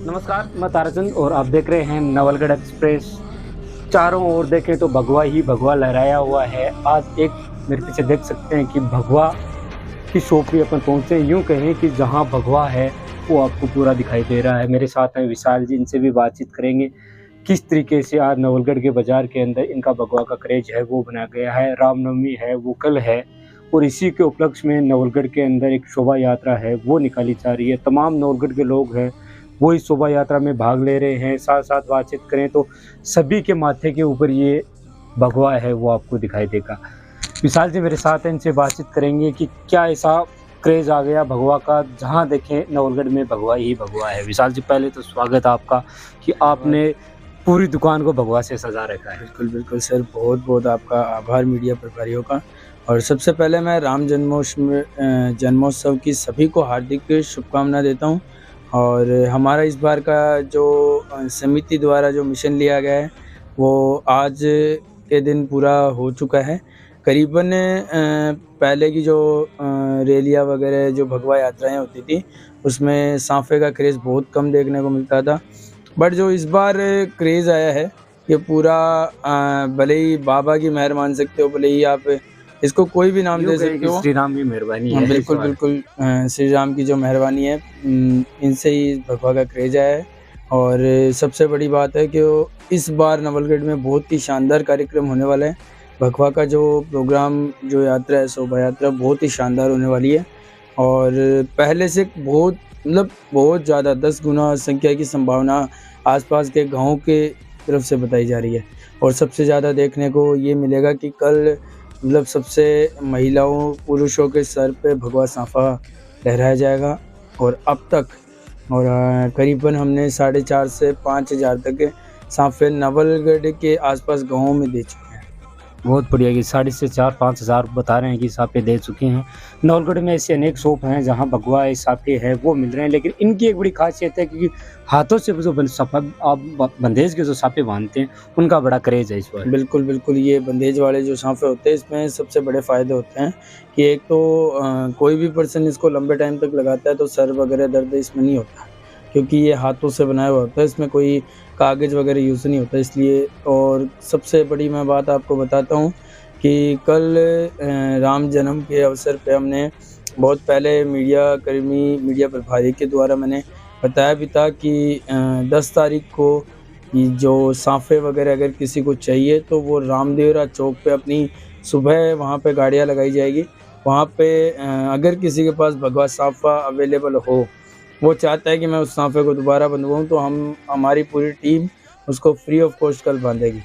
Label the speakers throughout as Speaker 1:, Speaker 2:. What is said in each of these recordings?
Speaker 1: नमस्कार, मैं ताराचंद और आप देख रहे हैं नवलगढ़ एक्सप्रेस। चारों ओर देखें तो भगवा ही भगवा लहराया हुआ है। आज एक मेरे पीछे देख सकते हैं कि भगवा की शॉप पे अपन पहुँचे। यूँ कहें कि जहाँ भगवा है वो आपको पूरा दिखाई दे रहा है। मेरे साथ हैं विशाल जी, इनसे भी बातचीत करेंगे किस तरीके से आज नवलगढ़ के बाज़ार के अंदर इनका भगवा का क्रेज़ है वो बना गया है। रामनवमी है वो कल है और इसी के उपलक्ष्य में नवलगढ़ के अंदर एक शोभा यात्रा है वो निकाली जा रही है। तमाम नवलगढ़ के लोग हैं वो इस शोभा यात्रा में भाग ले रहे हैं। साथ साथ बातचीत करें तो सभी के माथे के ऊपर ये भगवा है वो आपको दिखाई देगा। विशाल जी मेरे साथ हैं, इनसे बातचीत करेंगे कि क्या ऐसा क्रेज़ आ गया भगवा का, जहाँ देखें नवलगढ़ में भगवा ही भगवा है। विशाल जी पहले तो स्वागत आपका कि आपने पूरी दुकान को भगवा से सजा रखा है।
Speaker 2: बिल्कुल, बिल्कुल सर, बहुत-बहुत आपका आभार मीडिया प्रभारियों का। और सबसे पहले मैं राम जन्मोत्सव की सभी को हार्दिक शुभकामना देता हूँ। और हमारा इस बार का जो समिति द्वारा जो मिशन लिया गया है, वो आज के दिन पूरा हो चुका है। करीबन पहले की जो रैलियाँ वगैरह जो भगवा यात्राएँ होती थी, उसमें साँफे का क्रेज़ बहुत कम देखने को मिलता था। बट जो इस बार क्रेज़ आया है, ये पूरा भले ही बाबा की मेहर मान सकते हो, भले ही आप इसको कोई भी नाम दे सकते हो।
Speaker 1: श्री राम की मेहरबानी
Speaker 2: हाँ,
Speaker 1: है इस
Speaker 2: बिल्कुल,
Speaker 1: बार।
Speaker 2: बिल्कुल श्री राम की जो मेहरबानी है, इनसे ही भगवा का क्रेज़ आया है। और सबसे बड़ी बात है कि वो इस बार नवलगढ़ में बहुत ही शानदार कार्यक्रम होने वाला है। भगवा का जो प्रोग्राम, जो यात्रा है, शोभा यात्रा बहुत ही शानदार होने वाली है। और पहले से बहुत ज़्यादा 10 गुना संख्या की संभावना आसपास के गाँव के तरफ से बताई जा रही है। और सबसे ज़्यादा देखने को ये मिलेगा कि कल सबसे महिलाओं, पुरुषों के सर पे भगवा साँफा लहराया जाएगा। और अब तक करीबन हमने 4,500 से 5,000 तक के साँफे नवलगढ़ के आसपास गाँवों में दे चुके हैं।
Speaker 1: बहुत बढ़िया कि 4,500 से 5,000 बता रहे हैं कि साफे दे चुके हैं। नवलगढ़ में ऐसे अनेक शॉप हैं जहाँ भगवा साफे है वो मिल रहे हैं, लेकिन इनकी एक बड़ी खासियत है क्योंकि हाथों से जो आप बंदेज के जो साफे बांधते हैं उनका बड़ा क्रेज है इस बार।
Speaker 2: बिल्कुल, बिल्कुल, ये बंदेज वाले जो साँफे होते हैं, इसमें सबसे बड़े फ़ायदे होते हैं कि एक तो कोई भी पर्सन इसको लंबे टाइम तक लगाता है तो सर वगैरह दर्द इसमें नहीं होता, क्योंकि ये हाथों से बनाया हुआ होता है, इसमें कोई कागज़ वगैरह यूज़ नहीं होता इसलिए। और सबसे बड़ी मैं बात आपको बताता हूँ कि कल राम जन्म के अवसर पे हमने बहुत पहले मीडिया प्रभारी के द्वारा मैंने बताया भी था कि 10 तारीख को ये जो साँफे वगैरह अगर किसी को चाहिए तो वो रामदेवरा चौक पे अपनी सुबह वहाँ पे गाड़ियाँ लगाई जाएगी। वहाँ पे अगर किसी के पास भगवा साँफा अवेलेबल हो, वो चाहता है कि मैं उस साँफे को दोबारा बंधवाऊँ, तो हमारी पूरी टीम उसको फ्री ऑफ कॉस्ट कल बाँधेगी।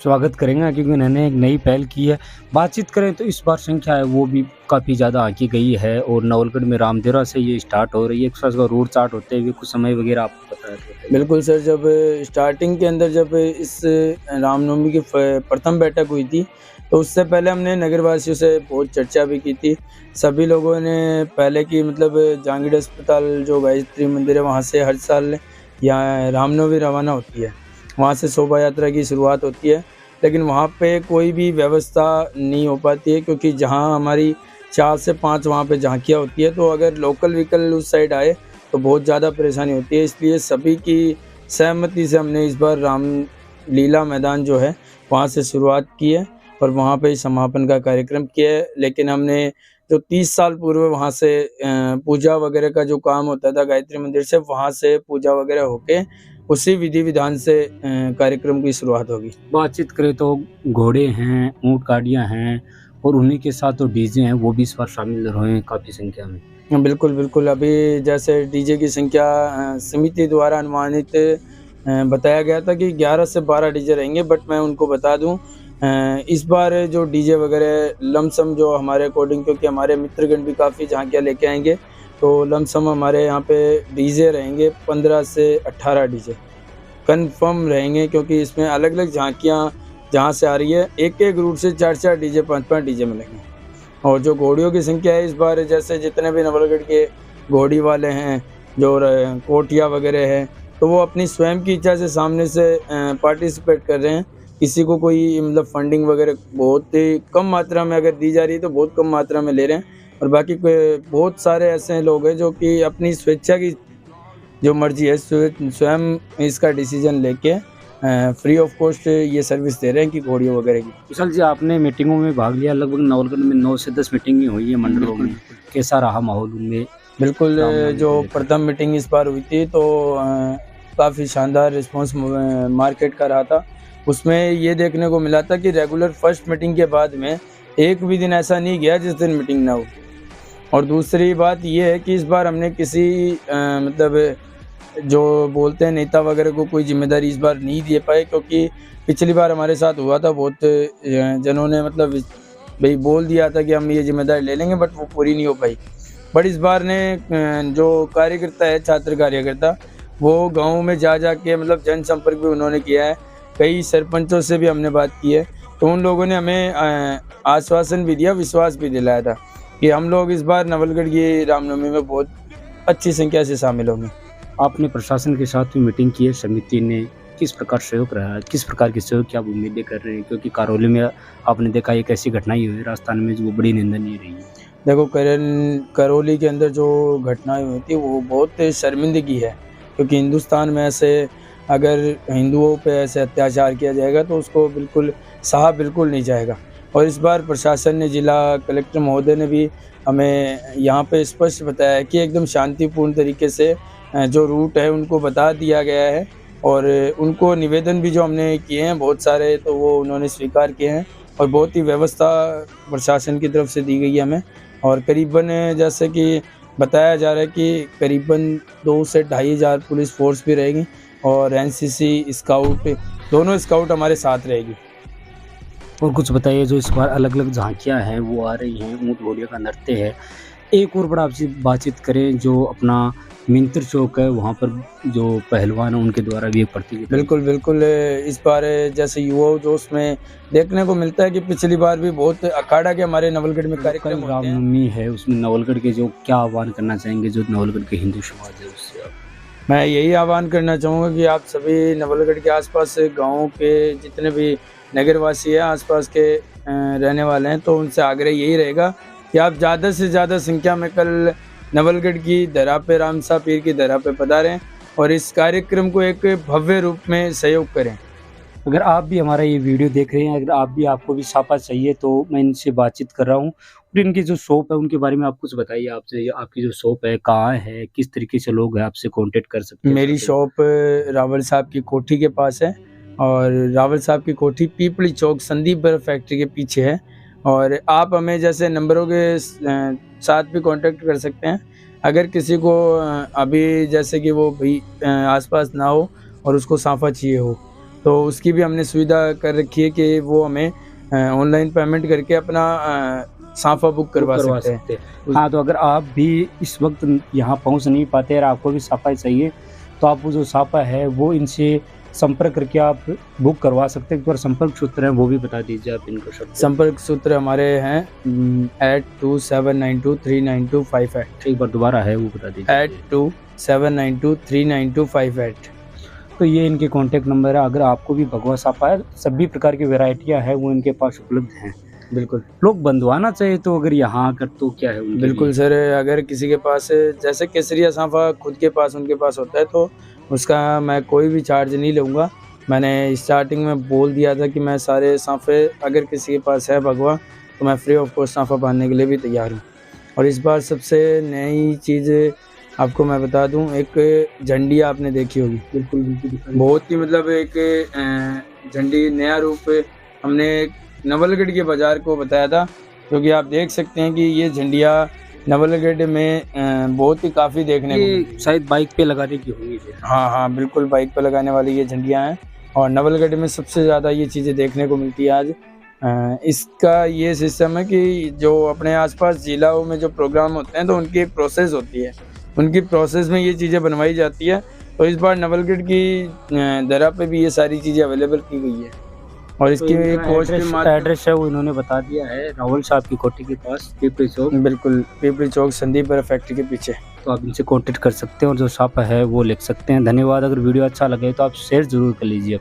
Speaker 1: स्वागत करेंगे क्योंकि उन्होंने एक नई पहल की है। बातचीत करें तो इस बार संख्या है वो भी काफ़ी ज़्यादा आंकी गई है और नवलगढ़ में रामदेवरा से ये स्टार्ट हो रही है। एक उसका रूट चार्ट होते हुए कुछ समय वगैरह आपको पता है?
Speaker 2: बिल्कुल सर, जब स्टार्टिंग के अंदर जब इस रामनवमी की प्रथम बैठक हुई थी, तो उससे पहले हमने नगरवासियों से बहुत चर्चा भी की थी। सभी लोगों ने पहले की जहांगीर अस्पताल जो गायत्री मंदिर है, वहाँ से हर साल यहाँ रामनवमी रवाना होती है। वहाँ से शोभा यात्रा की शुरुआत होती है, लेकिन वहाँ पे कोई भी व्यवस्था नहीं हो पाती है, क्योंकि जहाँ हमारी 4 से 5 वहाँ पे झांकियाँ होती है, तो अगर लोकल व्हीकल उस साइड आए तो बहुत ज़्यादा परेशानी होती है। इसलिए सभी की सहमति से हमने इस बार रामलीला मैदान जो है वहाँ से शुरुआत की है और वहाँ पे ही समापन का कार्यक्रम किया है। लेकिन हमने जो 30 साल पूर्व वहाँ से पूजा वगैरह का जो काम होता था गायत्री मंदिर से, वहाँ से पूजा वगैरह होके उसी विधि विधान से कार्यक्रम की शुरुआत होगी।
Speaker 1: बातचीत करें तो घोड़े हैं, ऊँट गाड़ियाँ हैं और उन्हीं के साथ जो डीजे हैं वो भी इस बार शामिल हुए हैं काफ़ी संख्या में।
Speaker 2: बिल्कुल, बिल्कुल। अभी जैसे डीजे की संख्या समिति द्वारा अनुमानित बताया गया था कि 11 से 12 डीजे रहेंगे, बट मैं उनको बता दूँ, इस बार जो डीजे वगैरह लमसम जो हमारे अकॉर्डिंग, क्योंकि हमारे मित्रगण भी काफ़ी झांकियाँ लेके आएँगे, तो लमसम हमारे यहाँ पे डीजे रहेंगे 15 से 18 डीजे कन्फर्म रहेंगे, क्योंकि इसमें अलग-अलग झांकियाँ जहाँ से आ रही है, एक-एक रूट से 4-4 डीजे, 5-5 डीजे मिलेंगे। और जो घोड़ियों की संख्या है इस बार, जैसे जितने भी नवलगढ़ के घोड़ी वाले हैं, जो कोटिया वगैरह है, तो वो अपनी स्वयं की इच्छा से सामने से पार्टिसिपेट कर रहे हैं। किसी को कोई फंडिंग वगैरह बहुत ही कम मात्रा में अगर दी जा रही है तो बहुत कम मात्रा में ले रहे हैं, और बाकी बहुत सारे ऐसे लोग हैं जो कि अपनी स्वेच्छा की जो मर्जी है स्वयं इसका डिसीजन लेके फ्री ऑफ कॉस्ट ये सर्विस दे रहे हैं कि घोड़ियों वगैरह की।
Speaker 1: विशाल जी, आपने मीटिंगों में भाग लिया, लगभग नवलगढ़ में 9 से 10 मीटिंगें हुई है मंडलों में, कैसा रहा माहौल उनमें?
Speaker 2: बिल्कुल,
Speaker 1: रामनवमी
Speaker 2: जो
Speaker 1: को लेकर।
Speaker 2: प्रथम मीटिंग इस बार हुई थी तो काफ़ी शानदार रिस्पांस मार्केट का रहा था। उसमें ये देखने को मिला था कि रेगुलर फर्स्ट मीटिंग के बाद में एक भी दिन ऐसा नहीं गया जिस दिन मीटिंग ना हो। और दूसरी बात ये है कि इस बार हमने किसी मतलब जो बोलते हैं नेता वगैरह को कोई जिम्मेदारी इस बार नहीं दे पाए, क्योंकि पिछली बार हमारे साथ हुआ था, बहुत जनों ने मतलब भाई बोल दिया था कि हम ये जिम्मेदारी ले लेंगे, बट वो पूरी नहीं हो पाई। बट इस बार ने जो कार्यकर्ता है, छात्र कार्यकर्ता, वो गाँव में जा के मतलब जनसंपर्क भी उन्होंने किया है। कई सरपंचों से भी हमने बात की है, तो उन लोगों ने हमें आश्वासन भी दिया, विश्वास भी दिलाया था कि हम लोग इस बार नवलगढ़ की रामनवमी में बहुत अच्छी संख्या से शामिल होंगे।
Speaker 1: आपने प्रशासन के साथ भी मीटिंग की है, समिति ने किस प्रकार सहयोग रहा है, किस प्रकार के सहयोग की आप उम्मीदें कर रहे हैं? क्योंकि करौली में आपने देखा एक ऐसी घटनाएं हुई राजस्थान में जो बड़ी निंदनीय रही है।
Speaker 2: देखो, करौली के अंदर जो घटनाएं हुई थी वो बहुत शर्मिंदगी है, क्योंकि हिंदुस्तान में ऐसे अगर हिंदुओं पे ऐसे अत्याचार किया जाएगा तो उसको बिल्कुल सहा बिल्कुल नहीं जाएगा। और इस बार प्रशासन ने, जिला कलेक्टर महोदय ने भी हमें यहाँ पे स्पष्ट बताया है कि एकदम शांतिपूर्ण तरीके से जो रूट है उनको बता दिया गया है, और उनको निवेदन भी जो हमने किए हैं बहुत सारे, तो वो उन्होंने स्वीकार किए हैं, और बहुत ही व्यवस्था प्रशासन की तरफ से दी गई है हमें। और करीबन जैसे कि बताया जा रहा है कि करीबन 2 से 2,500 पुलिस फोर्स भी रहेगी, और एनसीसी स्काउट, दोनों स्काउट हमारे साथ रहेगी।
Speaker 1: और कुछ बताइए, जो इस बार अलग अलग झांकियाँ हैं वो आ रही हैं, ऊँट घोड़ियों का नृत्य है, एक और बड़ा आपसे बातचीत करें, जो अपना मिंत्र चौक है वहाँ पर जो पहलवान है उनके द्वारा भी एक प्रतियोगिता।
Speaker 2: बिल्कुल बिल्कुल, इस बार जैसे युवा जोश में देखने को मिलता है कि पिछली बार भी बहुत अखाड़ा के हमारे नवलगढ़ में कार्यक्रम होते हैं।
Speaker 1: रामनवमी है, उसमें नवलगढ़ के जो क्या आह्वान करना चाहेंगे, जो नवलगढ़ के हिंदू समाज है उससे आप?
Speaker 2: मैं यही आह्वान करना चाहूँगा कि आप सभी नवलगढ़ के आसपास गाँव के जितने भी नगरवासी हैं, आसपास के रहने वाले हैं, तो उनसे आग्रह यही रहेगा कि आप ज़्यादा से ज़्यादा संख्या में कल नवलगढ़ की धरा पे, रामसा पीर की धरा पे पधारें और इस कार्यक्रम को एक भव्य रूप में सहयोग करें।
Speaker 1: अगर आप भी हमारा ये वीडियो देख रहे हैं, अगर आपको भी सापा चाहिए, तो मैं इनसे बातचीत कर रहा हूँ, और इनकी जो शॉप है उनके बारे में आप कुछ बताइए। आपसे आपकी जो शॉप है कहाँ है, किस तरीके से लोग हैं आपसे कांटेक्ट कर सकते हैं?
Speaker 2: मेरी शॉप रावल साहब की कोठी के पास है, और रावल साहब की कोठी पीपली चौक संदीप बर्फ फैक्ट्री के पीछे है। और आप हमें जैसे नंबरों के साथ भी कांटेक्ट कर सकते हैं। अगर किसी को अभी जैसे कि वो भी आसपास ना हो और उसको साफा चाहिए हो, तो उसकी भी हमने सुविधा कर रखी है कि वो हमें ऑनलाइन पेमेंट करके अपना साफा बुक करवा सकते हैं।
Speaker 1: हाँ, तो अगर आप भी इस वक्त यहाँ पहुँच नहीं पाते और आपको भी साफा चाहिए, तो आप वो जो साफा है वो इनसे संपर्क करके आप बुक करवा सकते हैं। एक बार संपर्क सूत्र है वो भी बता दीजिए आप इनको।
Speaker 2: संपर्क सूत्र हमारे हैं 8279239258।
Speaker 1: एक बार दोबारा है वो बता दीजिए।
Speaker 2: 8279239258।
Speaker 1: तो ये इनके कॉन्टैक्ट नंबर है। अगर आपको भी भगवा साफा है, सभी प्रकार की वैरायटियाँ हैं वो इनके पास उपलब्ध हैं।
Speaker 2: बिल्कुल,
Speaker 1: लोग बंधवाना चाहिए तो अगर यहाँ आकर तो क्या है उनके
Speaker 2: बिल्कुल
Speaker 1: लिए?
Speaker 2: सर, अगर किसी के पास जैसे केसरिया साफा खुद के पास उनके पास होता है तो उसका मैं कोई भी चार्ज नहीं लूँगा। मैंने स्टार्टिंग में बोल दिया था कि मैं सारे साफे अगर किसी के पास है भगवा तो मैं फ्री ऑफ कॉस्ट साफा बांधने के लिए भी तैयार हूँ। और इस बार सबसे नई चीज़ आपको मैं बता दूं, एक झंडी आपने देखी होगी। बिल्कुल बिल्कुल, बहुत ही मतलब एक झंडी नया रूप हमने नवलगढ़ के बाज़ार को बताया था, क्योंकि आप देख सकते हैं कि ये झंडियाँ नवलगढ़ में बहुत ही काफ़ी देखने को मिलती हैं।
Speaker 1: शायद बाइक पे लगाने की होंगी।
Speaker 2: हाँ हाँ, बिल्कुल बाइक पर लगाने वाली ये झंडियाँ हैं, और नवलगढ़ में सबसे ज़्यादा ये चीज़ें देखने को मिलती है आज। इसका ये सिस्टम है कि जो अपने आसपास जिलाओं में जो प्रोग्राम होते हैं तो उनकी एक प्रोसेस होती है, उनकी प्रोसेस में ये चीज़ें बनवाई जाती है। तो इस बार नवलगढ़ की दरा पे भी ये सारी चीज़ें अवेलेबल की गई है, और इसकी कॉस्ट
Speaker 1: एड्रेस है वो इन्होंने बता दिया है, रावल साहब की कोठी के पास, पीपली चौक।
Speaker 2: बिल्कुल, पीपली चौक संदीप बर्फ फैक्ट्री के पीछे।
Speaker 1: तो आप इनसे कांटेक्ट कर सकते हैं और जो साफा है वो लिख सकते हैं। धन्यवाद। अगर वीडियो अच्छा लगे तो आप शेयर जरूर कर लीजिए।